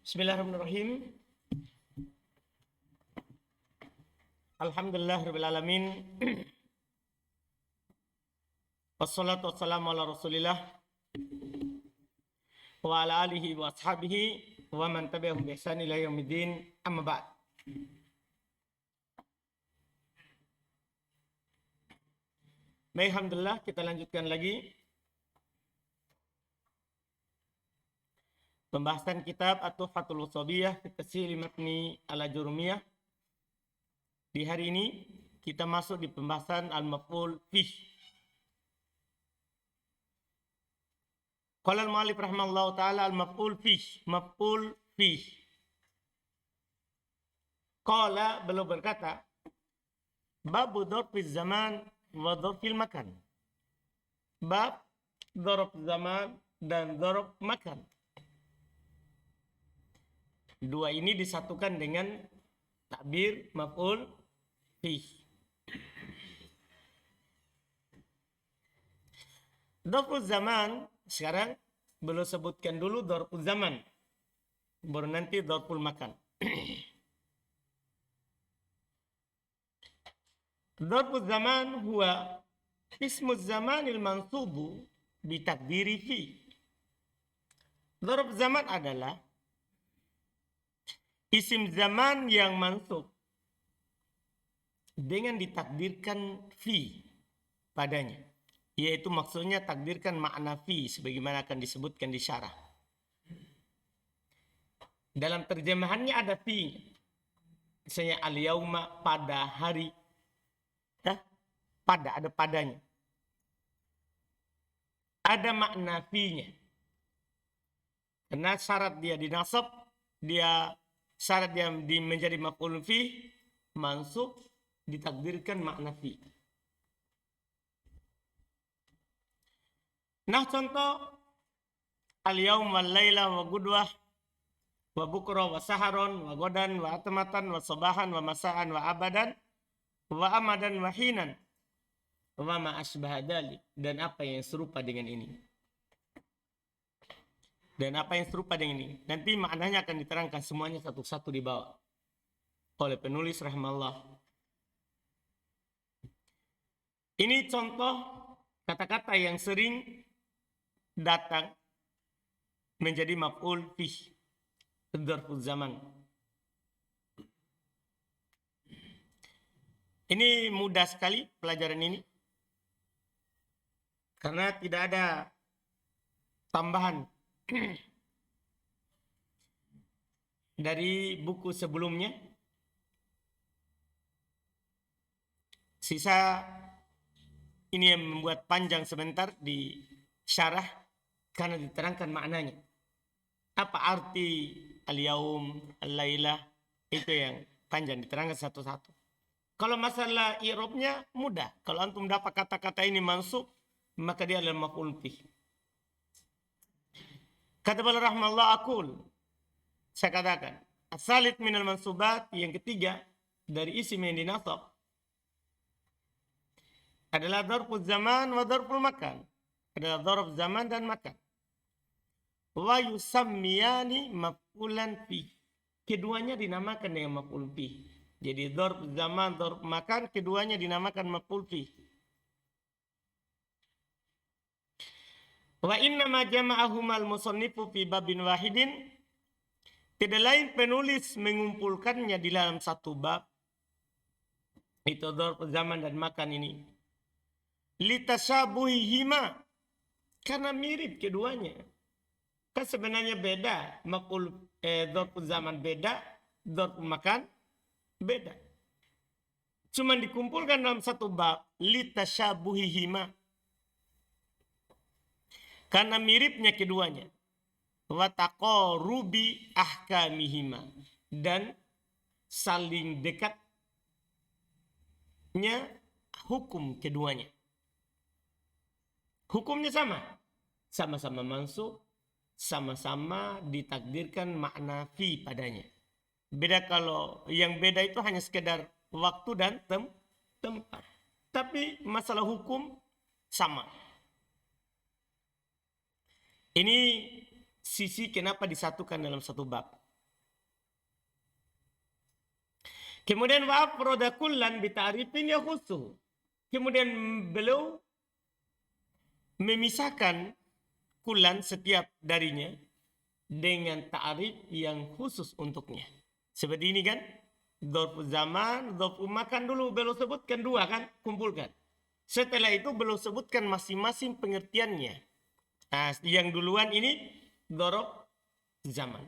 Bismillahirrahmanirrahim. Alhamdulillahirabbil alamin. Wassalatu wassalamu ala Rasulillah wa ala alihi wa ashabihi wa man tabi'ahum bi ihsan ila yaumiddin. Amma ba'd. Baik, alhamdulillah, kita lanjutkan lagi pembahasan kitab At-Tuhfatul Washabiyah fi Tashil Matni Al-Ajurumiyah. Di hari ini kita masuk di pembahasan al-maf'ul fih. Qala al-mu'allif rahimallahu taala al-maf'ul fih, maf'ul fih. Qala, beliau berkata, babu dzarfiz zaman wa dzarfil makan. Bab dzarf zaman dan dzarf makan. Dua ini disatukan dengan takbir maf'ul fih. Dzarfuz zaman, sekarang belum sebutkan dulu dzarfuz zaman, baru nanti dzarful makan. Dzarfuz zaman huwa ismuz zamanil mansubu bi takdiri fi. Dzarf zaman adalah isim zaman yang mansub dengan ditakdirkan fi padanya, yaitu maksudnya takdirkan makna fi sebagaimana akan disebutkan di syarah. Dalam terjemahannya ada fi, misalnya al-yauma, pada hari, pada, ada padanya, ada makna fi-nya, karena syarat dia dinasab, syarat dia menjadi maf'ul fi mansub ditakdirkan makna fi. Nah, contoh al-yaum wal laila wa gudwah wa bukra wa saharon wa godan wa atmatan wa sabahan wa masaan wa abadan wa amadan wa hinan wa ma asbaha dzalik, dan apa yang serupa dengan ini. Dan apa yang serupa dengan ini. Nanti maknanya akan diterangkan semuanya satu-satu di bawah oleh penulis rahimallah. Ini contoh kata-kata yang sering datang menjadi maf'ul fih, dzarfuz zaman. Ini mudah sekali pelajaran ini, karena tidak ada tambahan dari buku sebelumnya. Sisa ini yang membuat panjang sebentar di syarah karena diterangkan maknanya. Apa arti al-yaum, al-lailah, itu yang panjang diterangkan satu-satu. Kalau masalah i'rabnya mudah. Kalau antum dapat kata-kata ini mansub, maka dia adalah maf'ul bih. Kata beliau rahmallahu aqul, saya katakan, as-salit minal mansubat, yang ketiga dari isim yang dinasab adalah dzarfuz zaman wa dzarful makan. Adalah dzarf zaman dan makan. Wa yusammiyani maf'ulan fi. Keduanya dinamakan dengan maf'ul fi. Jadi dzarf zaman, dzarf makan, keduanya dinamakan maf'ul fi. Wa inna ma jama'ahumal musannifu fi babin wahidin. Tidak lain penulis mengumpulkannya di dalam satu bab. Itu dzarf zaman dan makan ini. Litashabuhihima, karena mirip keduanya. Kan sebenarnya beda, maf'ul dzarf zaman beda, dzarf makan beda. Cuman dikumpulkan dalam satu bab, litashabuhihima, karena miripnya keduanya. Wa taqarubi ahkamihima, dan saling dekatnya hukum keduanya. Hukumnya sama, sama-sama mansub, sama-sama ditakdirkan makna fi padanya. Beda, kalau yang beda itu hanya sekedar waktu dan tempat. Tapi masalah hukum sama. Ini sisi kenapa disatukan dalam satu bab. Kemudian wa afrada kullan bi ta'rifin yakhusuhu. Kemudian beliau memisahkan kullan setiap darinya dengan ta'rif yang khusus untuknya. Seperti ini kan? Dzarf zaman, dzarf makan dulu beliau sebutkan dua kan? Kumpulkan. Setelah itu beliau sebutkan masing-masing pengertiannya. Nah, yang duluan ini dzarf zaman.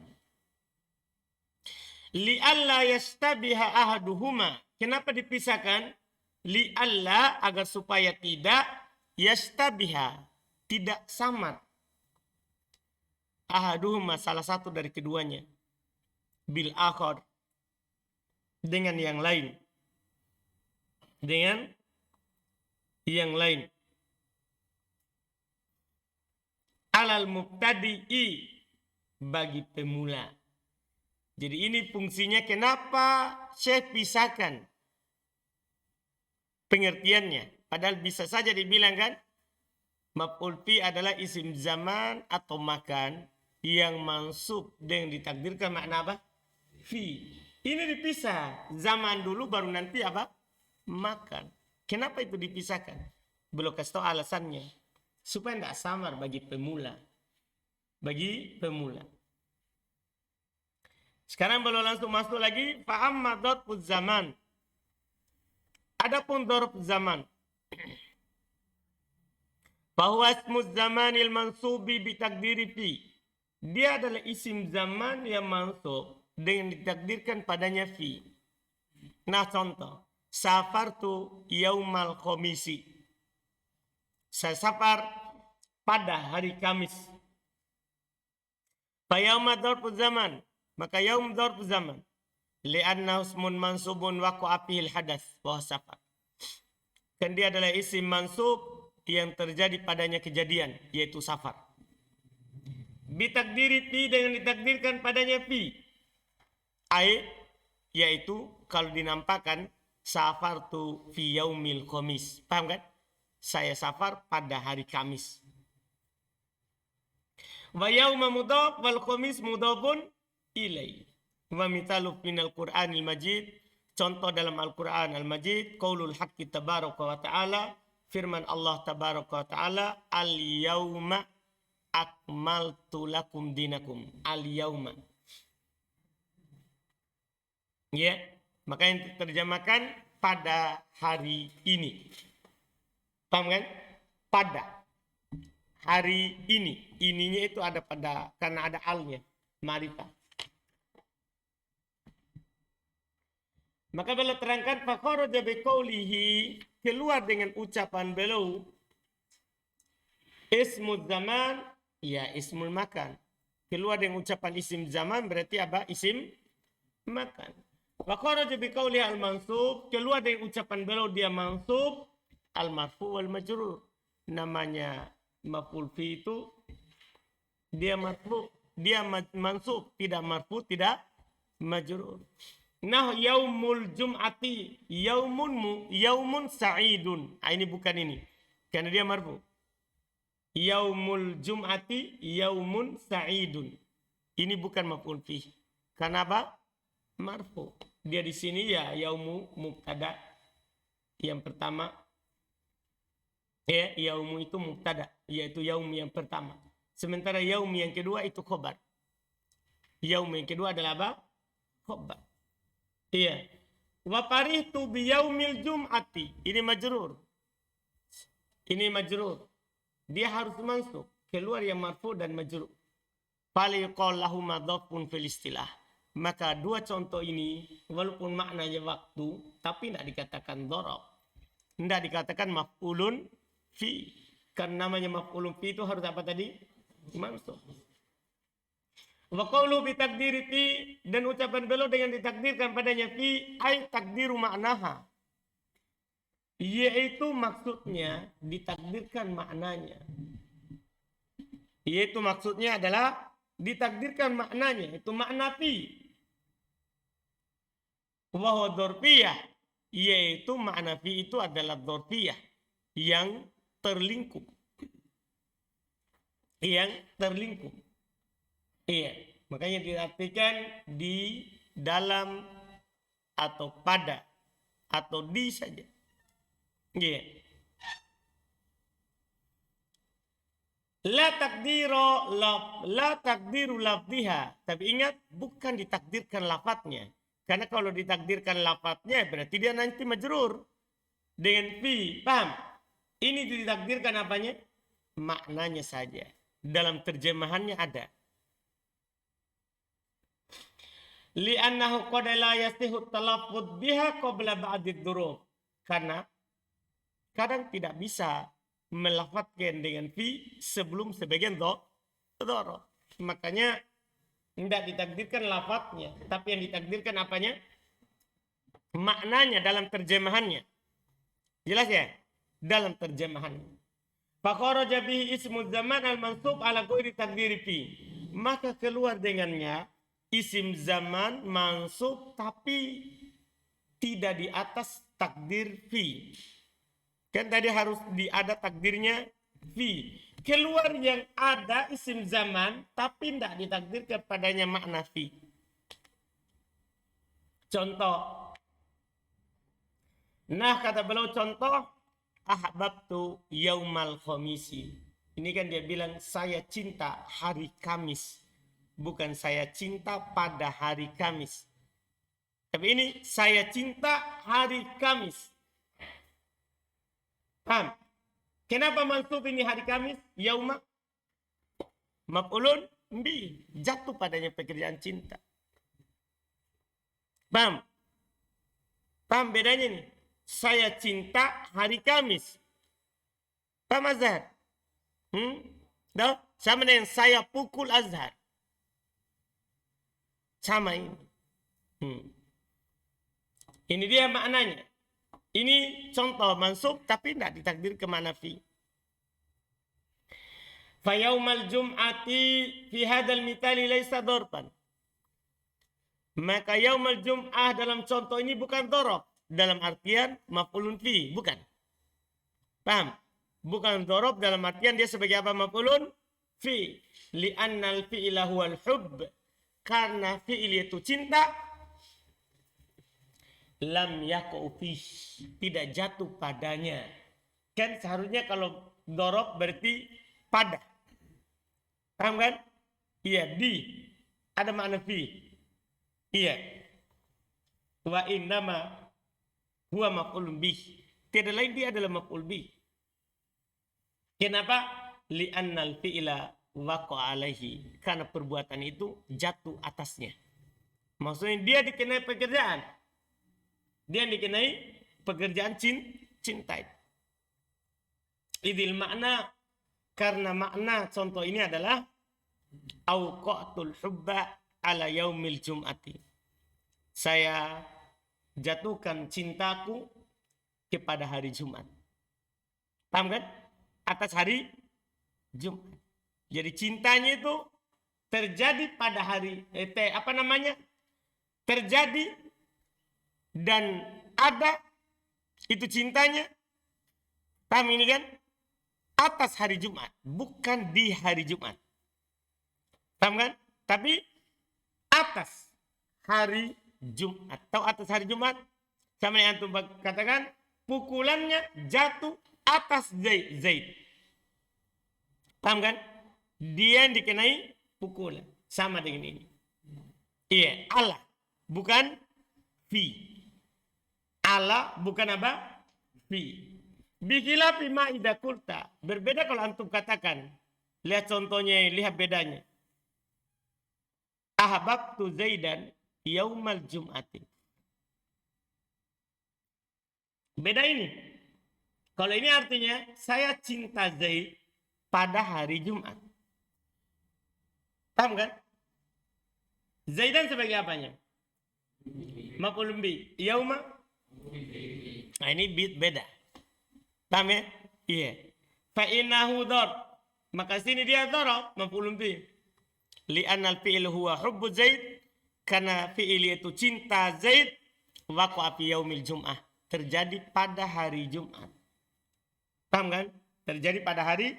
Li'alla yastabiha ahaduhuma. Kenapa dipisahkan? Li'alla agar supaya tidak yastabiha, tidak samar. Ahaduhuma salah satu dari keduanya. Bil akhar, dengan yang lain. Dengan yang lain. Alal mubtadi'i, bagi pemula. Jadi ini fungsinya kenapa Syekh pisahkan pengertiannya. Padahal bisa saja dibilang kan, maf'ul fi adalah isim zaman atau makan yang mansub dengan ditakdirkan makna apa? Fi. Ini dipisah. Zaman dulu baru nanti apa? Makan. Kenapa itu dipisahkan? Belum kasih tahu alasannya. Supaya tidak samar bagi pemula. Bagi pemula. Sekarang belum langsung masuk lagi. Fa'amma dzarfuz zaman. Adapun dzarf zaman. Bahwa ismuz zamanil mansubi bitakdiri fi. Dia adalah isim zaman yang mansub dengan ditakdirkan padanya fi. Nah contoh. Safartu yaumal khomisi. Saya safar pada hari Kamis. Fayauma dzarfuz zaman. Maka yaum dzarf zaman. Li'annahu ismun mansubun waqa'a fihil hadath wa safar. Dan dia adalah isim mansub yang terjadi padanya kejadian, yaitu safar. Bitakdiri fi, dengan ditakdirkan padanya fi. Yaitu kalau dinampakkan safar tu fi yaumil khamis. Paham kan? Saya safar pada hari Kamis. Wa yauma mudhaf wal khamis mudhafun ilai. Wa mithalu minal Qur'anil Majid. Contoh dalam Al-Quran Al-Majid. Qaulul haqqi tabaraka wa ta'ala. Firman Allah tabaraka wa ta'ala. Al-yawma akmaltu lakum dinakum. Al-yawma. Ya. Maka yang terjemahkan pada hari ini. Paham kan? Pada hari ini. Ininya itu ada pada. Karena ada alnya. Ma'rifah. Maka beliau terangkan fakharaja biqaulihi, keluar dengan ucapan beliau ismul zaman, ya ismul makan. Keluar dengan ucapan isim zaman berarti apa? Isim makan. Fakharaja biqaulihi al-mansub, keluar dengan ucapan beliau dia mansub al-marfu wal majrur. Namanya maf'ul fi itu dia marfu, dia mansub, tidak marfu, tidak majrur. Nah, yaumul jum'ati yaumun sa'idun. Ini bukan ini. Karena dia marfu. Yaumul jum'ati yaumun sa'idun. Ini bukan maf'ul fi. Karena apa? Marfu. Dia di sini ya yaumu mubtada. Yang pertama. Ya, yaumu itu mubtada, yaitu yaum yang pertama. Sementara yaum yang kedua itu khobar. Yaum yang kedua adalah apa? Khobar. Iya. Wa farihtu bi yaumil jum'ati. Ini majrur. Ini majrur. Dia harus mansub. Keluar yang marfu dan majrur. Faliqal lahum dhafun fil istilah. Maka dua contoh ini walaupun maknanya waktu tapi tidak dikatakan dzaraf. Tidak dikatakan maf'ulun fi. Karena namanya maf'ulun fi itu harus apa tadi? Mansub. Wa qawlu bi takdiri fi, dan ucapan beliau dengan ditakdirkan padanya fi ay takdiru maknaha, yaitu maksudnya ditakdirkan maknanya, yaitu maksudnya adalah ditakdirkan maknanya, itu makna fi. Wa huwa dzarfiyah, yaitu makna fi itu adalah dzarfiyah yang terlingkup, yang terlingkup. Iya, makanya diartikan di, dalam, atau pada, atau di saja. Iya. La takdiru lafdiha. Tapi ingat, bukan ditakdirkan lafadznya. Karena kalau ditakdirkan lafadznya berarti dia nanti majrur dengan fi. Paham? Ini ditakdirkan apanya? Maknanya saja. Dalam terjemahannya ada. Li'annahu qad la yasihu talaffuz biha qabla ba'did duruf. Karena kadang tidak bisa melafadzkan dengan fi sebelum sebagian dhorof. Makanya tidak ditakdirkan lafadznya, tapi yang ditakdirkan apanya? Maknanya dalam terjemahannya. Jelas ya? Dalam terjemahannya. Fakharaja bihi ismu zaman al-mansub ala ghairi takdiri fi. Maka keluar dengannya isim zaman mansub tapi tidak di atas takdir fi. Kan tadi harus ada takdirnya fi. Keluar yang ada isim zaman tapi tidak ditakdirkan padanya makna fi. Contoh. Nah, kata beliau contoh, ahbabtu yaumal khamisi. Ini kan dia bilang saya cinta hari Kamis. Bukan saya cinta pada hari Kamis. Tapi ini saya cinta hari Kamis. Paham? Kenapa mansub ini hari Kamis? Yauma. Maf'ulun bi. Jatuh padanya pekerjaan cinta. Paham? Paham bedanya nih? Saya cinta hari Kamis. Paham Azhar? Sama dengan saya pukul Azhar. Sama ini. Ini dia maknanya. Ini contoh mansub tapi tidak ditakdir ke mana fi. Fayaumal jum'ati fi hadal mitali laysa dorban. Maka yaumal jum'ah dalam contoh ini bukan dorob. Dalam artian maf'ulun fi. Bukan. Paham? Bukan dorob dalam artian dia sebagai apa maf'ulun fi. Li'annal fi'ila huwal hubb. Karena fi'il itu cinta. Lam yaku fi. Tidak jatuh padanya. Kan seharusnya kalau dorob berarti pada. Paham kan? Iya, di. Ada makna fi. Iya. Wa innama huwa maf'ulun bih. Tiada lain dia adalah maf'ul bih. Kenapa? Li'annal fi'ila waqa alaihi. Karena perbuatan itu jatuh atasnya. Maksudnya dia dikenai pekerjaan. Dia dikenai pekerjaan cinta. Idil makna. Karena makna contoh ini adalah auqatul hubba ala yaumil jum'ati. Saya jatuhkan cintaku kepada hari Jumat. Paham kan? Atas hari Jumat. Jadi cintanya itu terjadi pada hari terjadi dan ada itu cintanya. Paham ini kan? Atas hari Jumat, bukan di hari Jumat. Paham kan? Tapi atas hari Jumat. Tahu atas hari Jumat? Sama yang antum katakan, pukulannya jatuh atas Zaid. Paham kan? Dia yang dikenai pukulan. Sama dengan ini. Iya, Allah. Bukan fi. Allah bukan apa? Fi. Bikilafi ma'idha kulta. Berbeda kalau antum katakan. Lihat contohnya, lihat bedanya. Ahbabtu Zaidan yaumal jum'ati. Beda ini. Kalau ini artinya saya cinta Zaid pada hari Jumat. Paham kan? Zaidan sebagai apanya? Maf'ulun bi. Yauma. Nah ini beda. Paham ya? Iya. Fa'innahu dhar. Maka sini dia dhar. Maf'ulun bi. Li'annal fi'il huwa hubbu Zaid. Karena fi'il itu cinta Zaid. Waqa'a fi yaumil jum'ah. Terjadi pada hari Jumat. Paham kan? Terjadi pada hari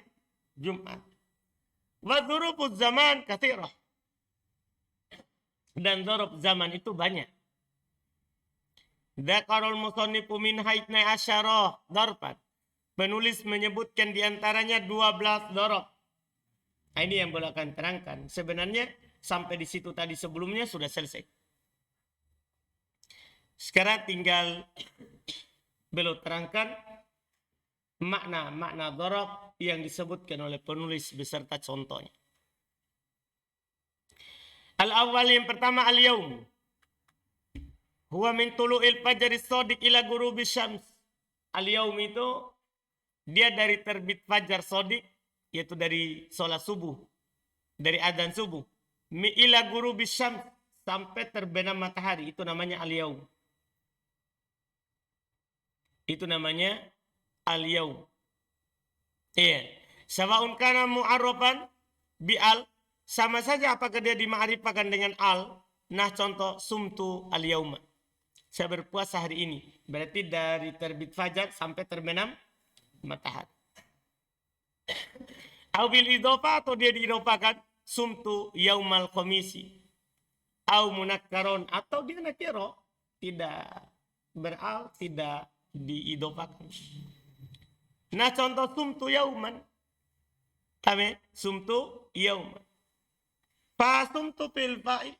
Jumat. Wa dzurufuz zaman katsirah. dan dzaraf zaman itu banyak. Dzakarul musannifu min haitna asyara dzarfan. Penulis menyebutkan diantaranya 12 dzaraf. Nah, ini yang boleh akan terangkan. Sebenarnya sampai di situ tadi sebelumnya sudah selesai. Sekarang tinggal beliau terangkan makna dzaraf yang disebutkan oleh penulis beserta contohnya. Al-awwal yang pertama al-yaum. Huwa min tulu'il fajri shadiq ila ghurubi syams. Al-yaum itu dia dari terbit fajar shadiq, yaitu dari sholat subuh, dari adzan subuh, mi ila ghurubi syams, sampai terbenam matahari, itu namanya al-yaum. Itu namanya al-yaum. Iya. Sawa'un kana mu'arrafan bi al, sama saja apakah dia dima'rifahkan dengan al. Nah, contoh sumtu al-yauma. Saya berpuasa hari ini. Berarti dari terbit fajar sampai terbenam matahari. Au bil idhofah, atau dia diidhofakan sumtu yaumal khamisi. Au munakkaron, atau dia nakiro, tidak beral, tidak diidhofakan. Nah, contoh sumtu yauman. Kami sumtu yauman. Fa sumtu fil fa'il.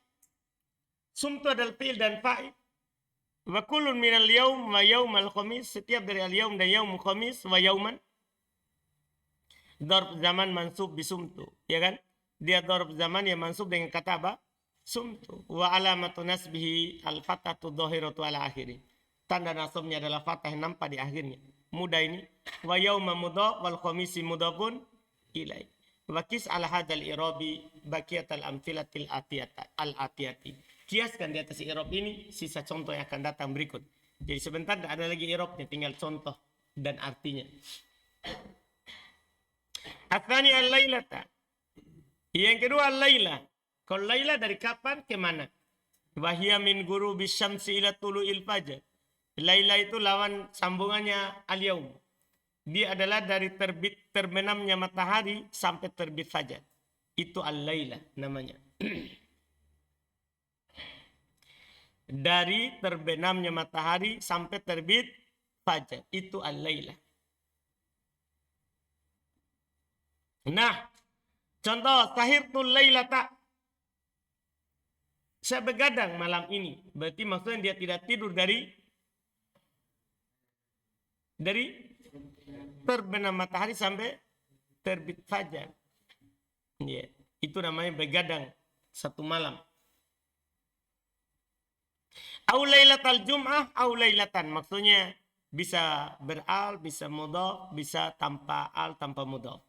Sumtu adalah fi'il dan fa'il. Wa kullun minal yaum wa yaumal khamis, setiap dari al-yaum dan yaumul khamis wa yauman. Dzarf zaman mansub bisumtu, ya kan? Dia dzarf zaman yang mansub dengan kata apa? Sumtu. Wa alamatu nasbihi al-fathatu dhahiratu ala akhiri. Tanda nasabnya adalah fathah yang nampak di akhirnya. Mudah ini. Wa yauma mudhaf wal khamisi mudhafun ilai. Wa qis ala hadzal irabi baqiyatal amthilatil atiyati. Kiaskan di atas i'rab ini sisa contoh yang akan datang berikut. Jadi sebentar tidak ada lagi i'rabnya, tinggal contoh dan artinya. Atsani al-lailata. Yang kedua al-laila. Kalau laila dari kapan ke mana? Wahia min ghurubi syamsi ila tulu'il fajr. Laila itu lawan sambungannya al-yaum. Dia adalah dari terbit terbenamnya matahari sampai terbit fajar. Itu al-laila namanya. Dari terbenamnya matahari sampai terbit fajar, itu al-laila. Nah, contoh sahirtul lailata. Saya begadang malam ini. Berarti maksudnya dia tidak tidur dari terbenam matahari sampai terbit fajar. Yeah. Itu namanya begadang satu malam. Au lailatal jum'ah au lailatan. Maksudnya bisa beral, bisa mudhaf, bisa tanpa al, tanpa mudhaf.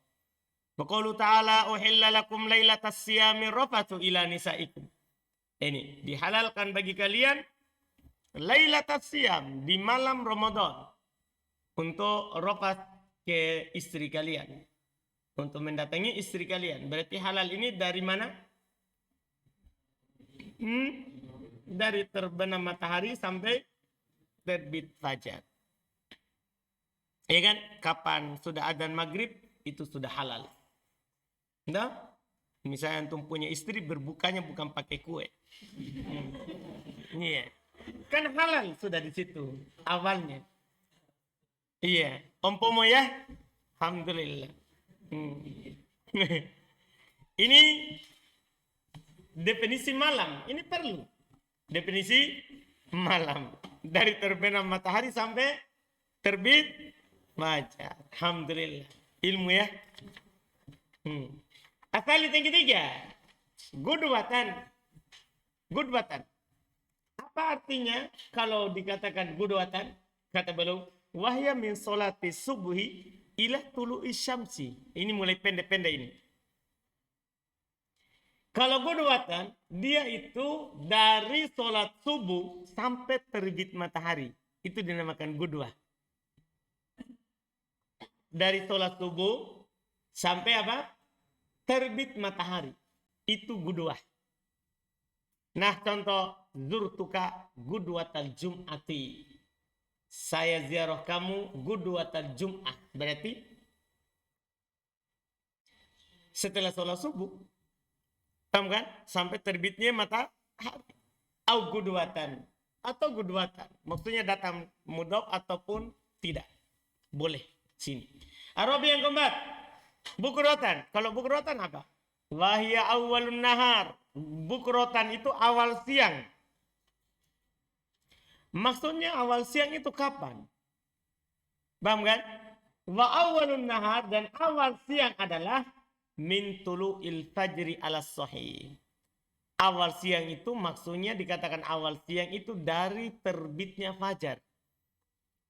Wa qaulu ta'ala uhilla lakum lailatas siyami rafathu ila nisaikum. Ini dihalalkan bagi kalian lailatas siyam, di malam Ramadan, untuk rafat ke istri kalian, untuk mendatangi istri kalian. Berarti halal ini dari mana? Dari terbenam matahari sampai terbit fajar. Ya kan? Kapan sudah adzan maghrib itu sudah halal. Nah, misalnya antum punya istri, berbukanya bukan pakai kue. Iya. Kan halal sudah di situ awalnya. Iya, ompomo ya. Alhamdulillah. Ini definisi malam, ini perlu. Definisi malam dari terbenam matahari sampai terbit fajar. Alhamdulillah. Ilmu ya. Asal yang ketiga, gudwatan. Gudwatan. Apa artinya kalau dikatakan gudwatan? Kata beliau, wahya min sholati subuhi ila tulu'i syamsi. Ini mulai pendek-pendek ini. Kalau gudwatan, dia itu dari sholat subuh sampai terbit matahari. Itu dinamakan gudwah. Dari sholat subuh sampai apa? Terbit matahari. Itu gudwah. Nah, contoh zurtuka gudwatal jum'ati. Saya ziarah kamu gudwatal jum'ah. Berarti setelah sholat subuh, paham kan? Sampai terbitnya hari. Au gudwatan atau gudwatan. Maksudnya datang mudhaf ataupun tidak. Boleh sini. Arabi yang keempat. Bukrotan. Kalau bukrotan apa? Wahya awalun nahar. Bukrotan itu awal siang. Maksudnya awal siang itu kapan? Paham kan? Wa awalun nahar, dan awal siang adalah min tulu'il fajri ala sahih. Awal siang itu maksudnya dikatakan awal siang itu dari terbitnya fajar.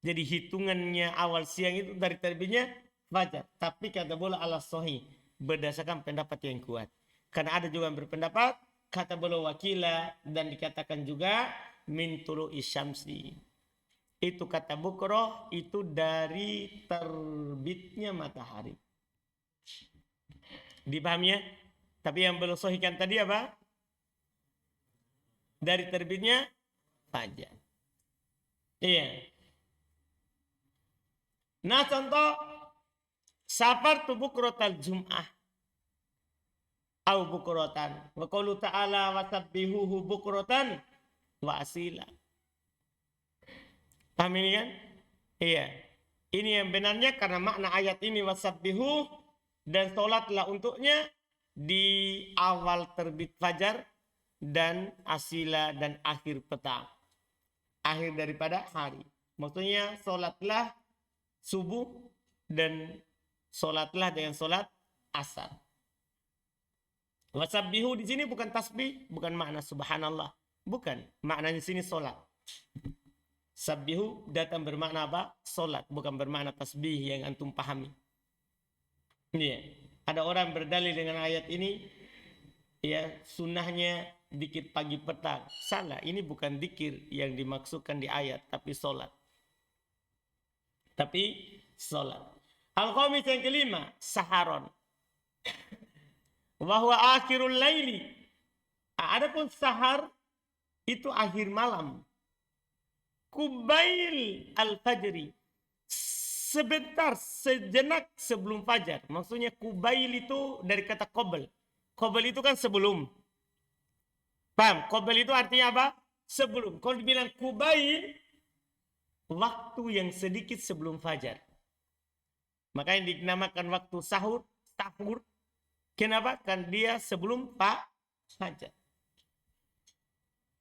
Jadi hitungannya awal siang itu dari terbitnya fajar. Tapi kata bola ala sahih, berdasarkan pendapat yang kuat. Karena ada juga yang berpendapat kata bola wakila, dan dikatakan juga min tulu'i syamsi. Itu kata bukroh itu dari terbitnya matahari. Dipahami ya? Tapi yang belum sahihkan tadi apa? Dari terbitnya fajar. Iya. Nah contoh, safartu bukrotal jum'ah. Au bukrotan. Wa qaulu ta'ala wa sabbihuhu bukrotan wa asila. Paham ini kan? Iya. Ini yang benarnya karena makna ayat ini wasabbihu, dan sholatlah untuknya di awal terbit fajar dan asila dan akhir petang. Akhir daripada hari. Maksudnya sholatlah subuh dan sholatlah dengan sholat asar. Wasabbihu di sini bukan tasbih, bukan makna subhanallah. Bukan. Maknanya di sini sholat. Sabbihu datang bermakna apa? Solat, bukan bermakna tasbih yang antum pahami. Iya. Ada orang berdalil dengan ayat ini, ya sunnahnya dikir pagi petang. Salah, ini bukan dikir yang dimaksudkan di ayat, tapi solat. Tapi solat. Al-Khamis yang kelima, saharon. Wahwa akhirul laili. Adapun sahar itu akhir malam. Kubail al-fajri. Sebentar, sejenak sebelum fajar. Maksudnya kubail itu dari kata qobel. Qobel itu kan sebelum. Paham? Qobel itu artinya apa? Sebelum. Kalau dibilang kubail, waktu yang sedikit sebelum fajar. Makanya dinamakan waktu sahur, sahur. Kenapa? Kan dia sebelum fajar.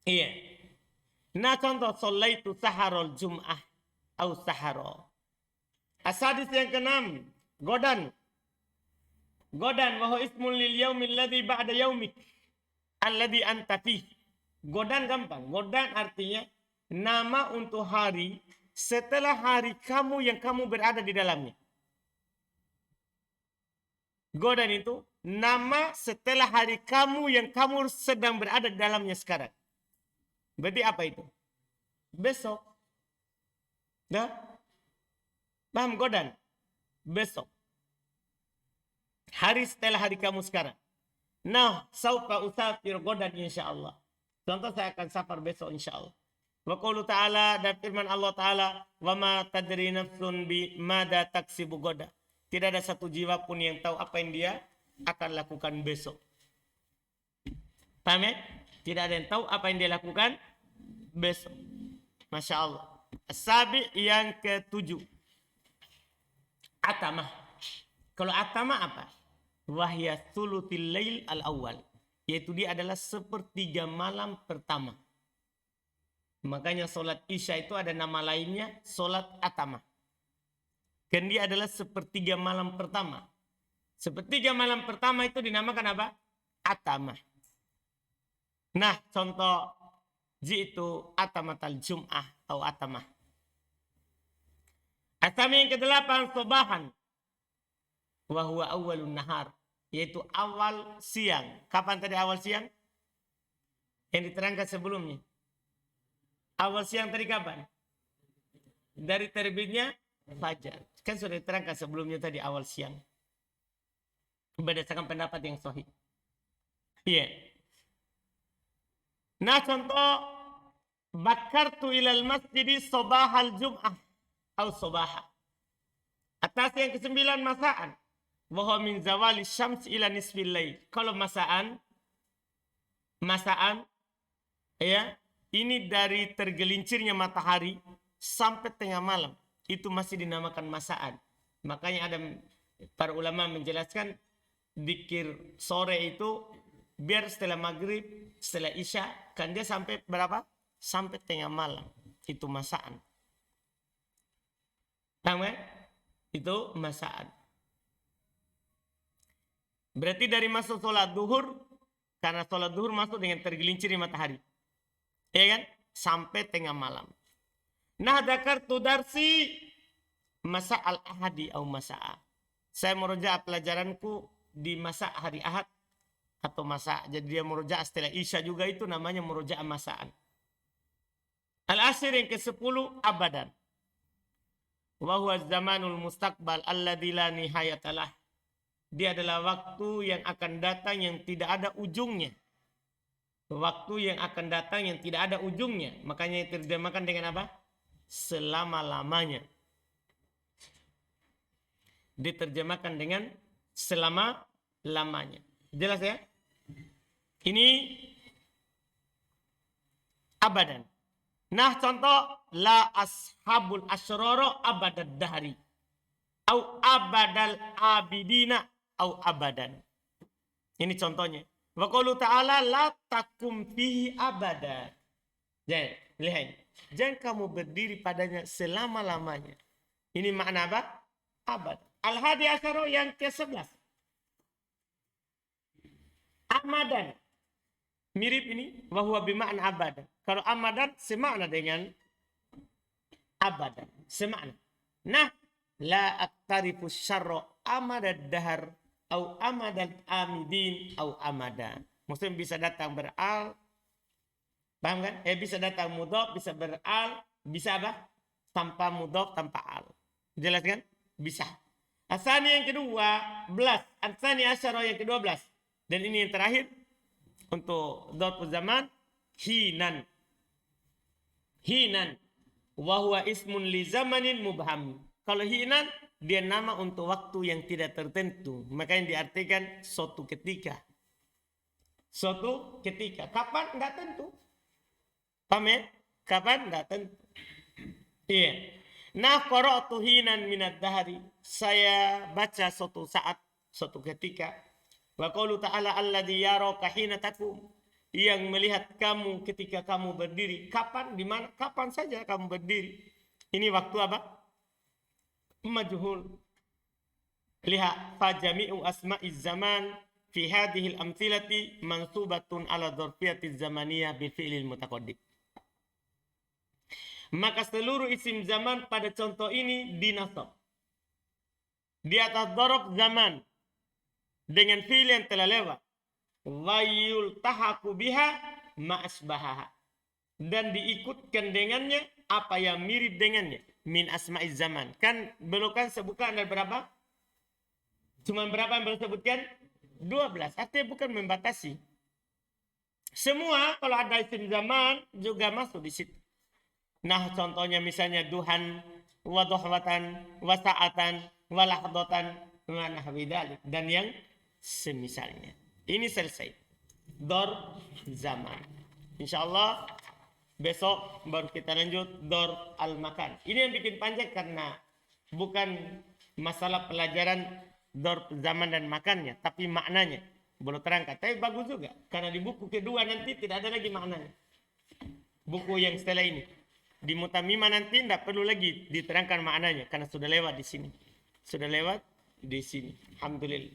Iya. Nah contoh, sholaitu saharul jum'ah au saharo. Asadis yang keenam, godan. Godan wa huwa ismun lil yaumil ladzi ba'da yaumik alladzi anta fih. Godan gampang. Godan artinya nama untuk hari setelah hari kamu yang kamu berada di dalamnya. Godan itu nama setelah hari kamu yang kamu sedang berada di dalamnya sekarang. Berarti apa itu? Besok. Nah, paham godan? Besok. Hari setelah hari kamu sekarang. Nah, saufa usafir godan insyaallah. Contoh, saya akan safar besok insyaallah. Wa qaulu ta'ala, dan firman Allah Ta'ala, wa ma tadri nafsun bi mada taksibu goda. Tidak ada satu jiwa pun yang tahu apa yang dia akan lakukan besok. Paham ya? Tidak ada yang tahu apa yang dia lakukan besok. Masya Allah. Sabi yang ketujuh. Atamah. Kalau atamah apa? Wahya thuluthil lail al-awwal. Yaitu dia adalah sepertiga malam pertama. Makanya solat isya itu ada nama lainnya solat atamah. Dan dia adalah sepertiga malam pertama. Sepertiga malam pertama itu dinamakan apa? Atamah. Nah, contoh jitu atamatal jum'ah atau atamah. Atamah yang kedelapan, sobahan. Wahuwa awalun nahar. Yaitu awal siang. Kapan tadi awal siang? Yang diterangkan sebelumnya. Awal siang tadi kapan? Dari terbitnya fajar. Kan sudah diterangkan sebelumnya tadi awal siang. Berdasarkan pendapat yang sahih. Iya. Nah contoh, bakartu ilal masjidi sobahal jum'ah atau sobaha. Atas yang ke-9 masaan. Wahwa min zawali syams ila nisfil lail. Kalau masaan Ya, ini dari tergelincirnya matahari sampai tengah malam. Itu masih dinamakan masaan. Makanya ada para ulama menjelaskan dikir sore itu biar setelah maghrib, setelah isya, kan dia sampai berapa? Sampai tengah malam. Itu masaan. Paham kan? Itu masaan. Berarti dari masuk sholat duhur, karena sholat duhur masuk dengan tergelincirnya matahari. Ya kan? Sampai tengah malam. Nah, dzakartu darsi masa al-ahadi au masa'a. Saya merujuk pelajaranku di masa hari Ahad atau masa. Jadi dia merujuk setelah Isya juga, itu namanya merujuk masaan. Al-asyir yang ke-10 abadan. Wa huwa zamanul mustaqbal alladzi la nihayatalah. Dia adalah waktu yang akan datang yang tidak ada ujungnya. Waktu yang akan datang yang tidak ada ujungnya. Makanya diterjemahkan dengan apa? Selama-lamanya. Diterjemahkan dengan selama-lamanya. Jelas ya? Ini abadan. Nah, contoh la ashabul asyroro abadad dahri au abadal abidina au abadan. Ini contohnya. Wa qaulu ta'ala la takum fihi abada. Jadi, lihat. Jangan kamu berdiri padanya selama-lamanya. Ini makna apa? Abad. Al-hadi asyara yang ke-11. Amadan. Mirip ini. Wahuwa bima'na abadan. Kalau amadan semakna dengan abadan. Semakna. Nah, la aktarifu syarra amadad dahar au amadad amidin au amadan. Maksudnya bisa datang beral. Paham kan? Bisa datang mudhof, bisa beral, bisa apa? Tanpa mudhof, tanpa al. Jelas kan? Bisa. Asani yang ke-12, Asani asyara yang ke-12. Dan ini yang terakhir untuk dzarful zaman, hinan. Hinan wa huwa ismun li zamanin mubham. Kalau hinan dia nama untuk waktu yang tidak tertentu. Makanya diartikan suatu ketika. Suatu ketika. Kapan? Enggak tentu. Paham ya? Kapan? Enggak tentu. Iya. Nah, qara'tu hinan minad dahri. Saya baca suatu saat, suatu ketika. Wa qaulu ta'ala alladzi yaraka hina taqum. Yang melihat kamu ketika kamu berdiri. Kapan? Di mana? Kapan saja kamu berdiri. Ini waktu apa? Majhul. Lihat, fa jami'u asma'iz zaman fi hadhihi al-amthilati mansubatun ala dzarfiyatiz zamaniyah bil fi'lil mutaqaddim. Maka seluruh isim zaman pada contoh ini dinasab di atas dzaraf zaman dengan fi'il yang telah lewat. Wa yultahaku biha ma'asbahaha. Dan diikutkan dengannya apa yang mirip dengannya. Min asma'iz zaman. Kan belokan sebutkan ada berapa? Cuma berapa yang belum sebutkan? 12. Artinya bukan membatasi. Semua kalau ada isim zaman juga masuk di situ. Nah, contohnya misalnya duhan, wadohwatan, wasa'atan, walahdatan, wa nahwi dzalik, dan yang semisalnya. Ini selesai. Dor zaman. Insyaallah besok baru kita lanjut dor al-makan. Ini yang bikin panjang karena bukan masalah pelajaran dor zaman dan makannya, tapi maknanya belum terangkat. Tapi bagus juga karena di buku kedua nanti tidak ada lagi maknanya. Buku yang setelah ini di Mutamimah nanti tidak perlu lagi diterangkan maknanya karena sudah lewat di sini. Sudah lewat di sini. Alhamdulillah.